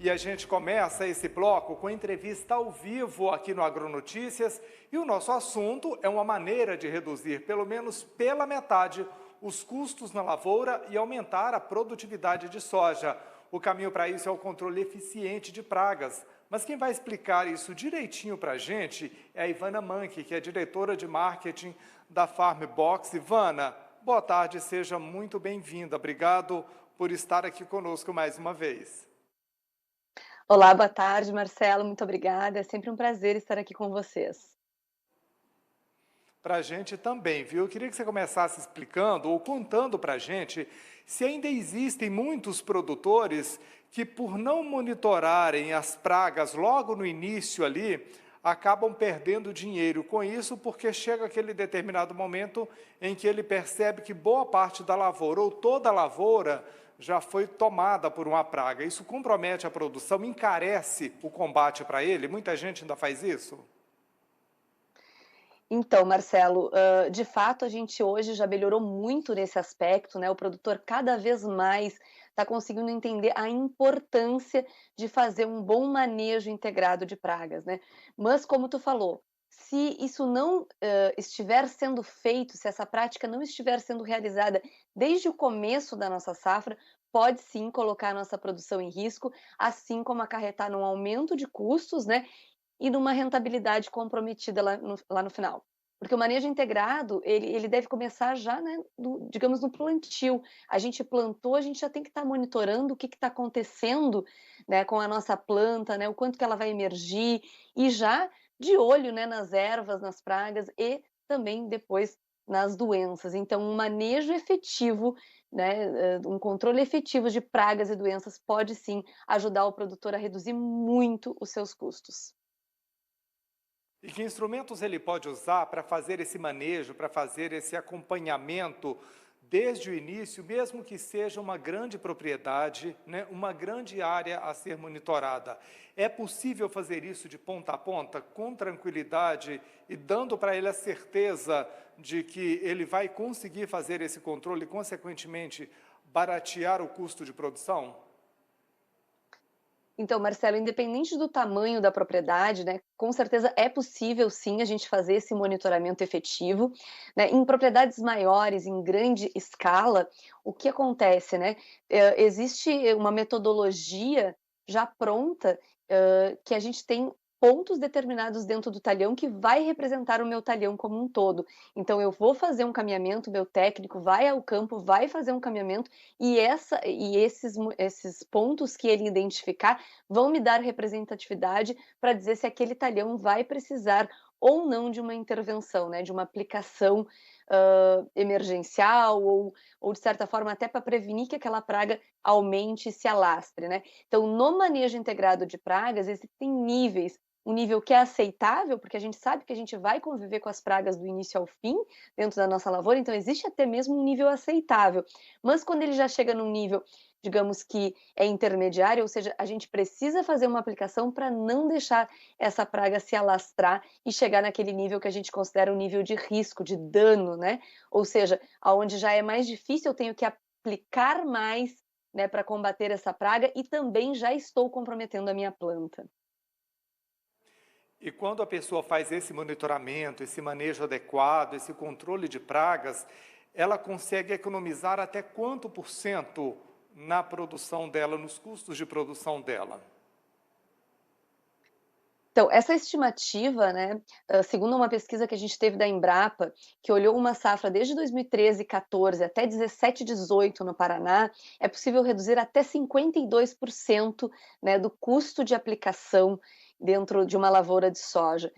E a gente começa esse bloco com entrevista ao vivo aqui no Agronotícias e o nosso assunto é uma maneira de reduzir pelo menos pela metade os custos na lavoura e aumentar a produtividade de soja. O caminho para isso é o controle eficiente de pragas. Mas quem vai explicar isso direitinho para a gente é a Ivana Manque, que é diretora de marketing da Farm Box. Ivana, boa tarde, seja muito bem-vinda. Obrigado por estar aqui conosco mais uma vez. Olá, boa tarde, Marcelo, muito obrigada. É sempre um prazer estar aqui com vocês. Para a gente também, viu? Eu queria que você começasse explicando ou contando para a gente se ainda existem muitos produtores que, por não monitorarem as pragas logo no início ali, acabam perdendo dinheiro com isso, porque chega aquele determinado momento em que ele percebe que boa parte da lavoura ou toda a lavoura já foi tomada por uma praga. Isso compromete a produção, encarece o combate para ele? Muita gente ainda faz isso? Então, Marcelo, de fato, a gente hoje já melhorou muito nesse aspecto, né? O produtor cada vez mais está conseguindo entender a importância de fazer um bom manejo integrado de pragas, né? Mas, como tu falou, se isso não estiver sendo feito, se essa prática não estiver sendo realizada desde o começo da nossa safra, pode sim colocar a nossa produção em risco, assim como acarretar num aumento de custos, né? E numa rentabilidade comprometida lá no final. Porque o manejo integrado, ele deve começar já, né, digamos, no plantio. A gente plantou, a gente já tem que estar monitorando o que está acontecendo, né, com a nossa planta, né, o quanto que ela vai emergir, e já de olho, né, nas ervas, nas pragas e também depois nas doenças. Então, um manejo efetivo, né, um controle efetivo de pragas e doenças pode sim ajudar o produtor a reduzir muito os seus custos. E que instrumentos ele pode usar para fazer esse manejo, para fazer esse acompanhamento desde o início, mesmo que seja uma grande propriedade, né, uma grande área a ser monitorada? É possível fazer isso de ponta a ponta, com tranquilidade e dando para ele a certeza de que ele vai conseguir fazer esse controle e, consequentemente, baratear o custo de produção? Então, Marcelo, independente do tamanho da propriedade, né, com certeza é possível sim a gente fazer esse monitoramento efetivo, né? Em propriedades maiores, em grande escala, o que acontece, né? Existe uma metodologia já pronta, que a gente tem pontos determinados dentro do talhão que vai representar o meu talhão como um todo. Então eu vou fazer um caminhamento, meu técnico vai ao campo, vai fazer um caminhamento e esses pontos que ele identificar vão me dar representatividade para dizer se aquele talhão vai precisar ou não de uma intervenção, né, de uma aplicação emergencial ou, de certa forma, até para prevenir que aquela praga aumente e se alastre, né? Então, no manejo integrado de pragas, existem níveis. Um nível que é aceitável, porque a gente sabe que a gente vai conviver com as pragas do início ao fim dentro da nossa lavoura, então existe até mesmo um nível aceitável. Mas quando ele já chega num nível, digamos que é intermediário, ou seja, a gente precisa fazer uma aplicação para não deixar essa praga se alastrar e chegar naquele nível que a gente considera um nível de risco, de dano, né? Ou seja, aonde já é mais difícil, eu tenho que aplicar mais, né, para combater essa praga e também já estou comprometendo a minha planta. E quando a pessoa faz esse monitoramento, esse manejo adequado, esse controle de pragas, ela consegue economizar até quanto por cento na produção dela, nos custos de produção dela? Então, essa estimativa, né, segundo uma pesquisa que a gente teve da Embrapa, que olhou uma safra desde 2013 e 14 até 17 e 18 no Paraná, é possível reduzir até 52%, né, do custo de aplicação dentro de uma lavoura de soja.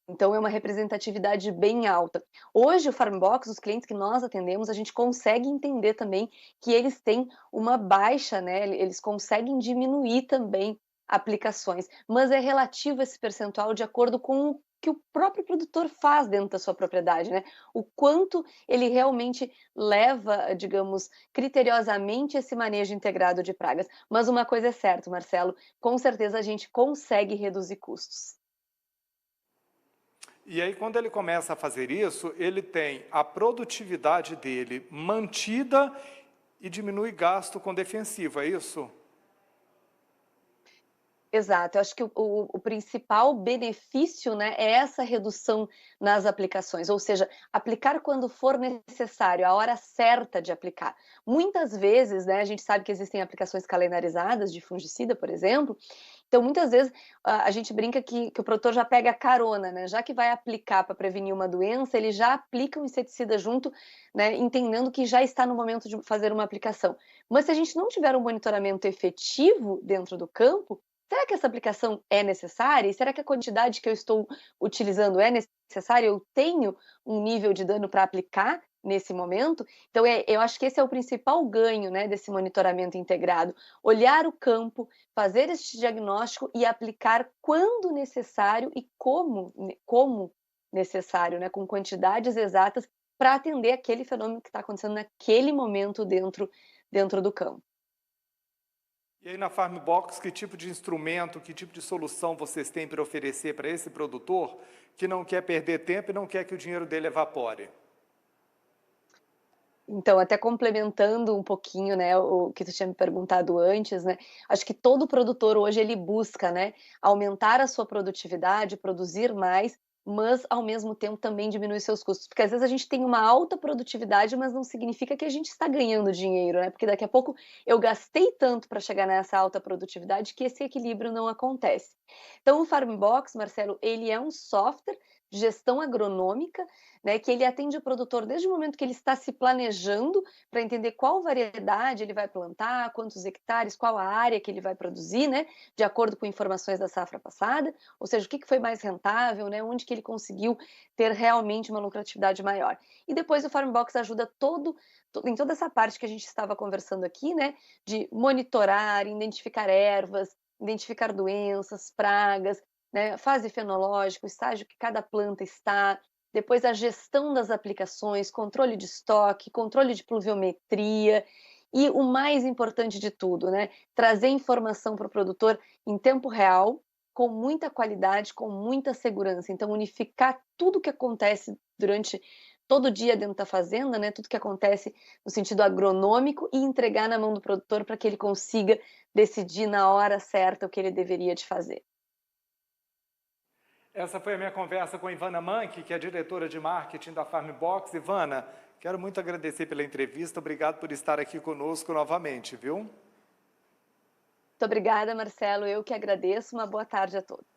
Então, é uma representatividade bem alta. Hoje, o Farm Box, os clientes que nós atendemos, a gente consegue entender também que eles têm uma baixa, né, eles conseguem diminuir também aplicações, mas é relativo esse percentual de acordo com o que o próprio produtor faz dentro da sua propriedade, né? O quanto ele realmente leva, digamos, criteriosamente esse manejo integrado de pragas. Mas uma coisa é certa, Marcelo, com certeza a gente consegue reduzir custos. E aí, quando ele começa a fazer isso, ele tem a produtividade dele mantida e diminui gasto com defensivo, é isso? Exato, eu acho que o principal benefício, né, é essa redução nas aplicações, ou seja, aplicar quando for necessário, a hora certa de aplicar. Muitas vezes, né, a gente sabe que existem aplicações calendarizadas de fungicida, por exemplo, então muitas vezes a gente brinca que o produtor já pega carona, né, já que vai aplicar para prevenir uma doença, ele já aplica o inseticida junto, né, entendendo que já está no momento de fazer uma aplicação. Mas se a gente não tiver um monitoramento efetivo dentro do campo, será que essa aplicação é necessária? E será que a quantidade que eu estou utilizando é necessária? Eu tenho um nível de dano para aplicar nesse momento? Então, eu acho que esse é o principal ganho, né, desse monitoramento integrado. Olhar o campo, fazer este diagnóstico e aplicar quando necessário e como necessário, né, com quantidades exatas para atender aquele fenômeno que está acontecendo naquele momento dentro do campo. E aí na Farmbox, que tipo de instrumento, que tipo de solução vocês têm para oferecer para esse produtor que não quer perder tempo e não quer que o dinheiro dele evapore? Então, até complementando um pouquinho, né, o que tu tinha me perguntado antes, né, acho que todo produtor hoje ele busca, né, aumentar a sua produtividade, produzir mais, mas ao mesmo tempo também diminuir seus custos, porque às vezes a gente tem uma alta produtividade, mas não significa que a gente está ganhando dinheiro, né, porque daqui a pouco eu gastei tanto para chegar nessa alta produtividade que esse equilíbrio não acontece. Então o Farmbox, Marcelo, ele é um software de gestão agronômica, né, que ele atende o produtor desde o momento que ele está se planejando para entender qual variedade ele vai plantar, quantos hectares, qual a área que ele vai produzir, né, de acordo com informações da safra passada, ou seja, o que foi mais rentável, né, onde que ele conseguiu ter realmente uma lucratividade maior. E depois o Farmbox ajuda em toda essa parte que a gente estava conversando aqui, né, de monitorar, identificar ervas, identificar doenças, pragas, né, fase fenológica, o estágio que cada planta está, depois a gestão das aplicações, controle de estoque, controle de pluviometria e o mais importante de tudo, né, trazer informação para o produtor em tempo real, com muita qualidade, com muita segurança. Então, unificar tudo o que acontece durante todo o dia dentro da fazenda, né, tudo que acontece no sentido agronômico e entregar na mão do produtor para que ele consiga decidir na hora certa o que ele deveria de fazer. Essa foi a minha conversa com a Ivana Mank, que é diretora de marketing da Farmbox. Ivana, quero muito agradecer pela entrevista, obrigado por estar aqui conosco novamente, viu? Muito obrigada, Marcelo, eu que agradeço, uma boa tarde a todos.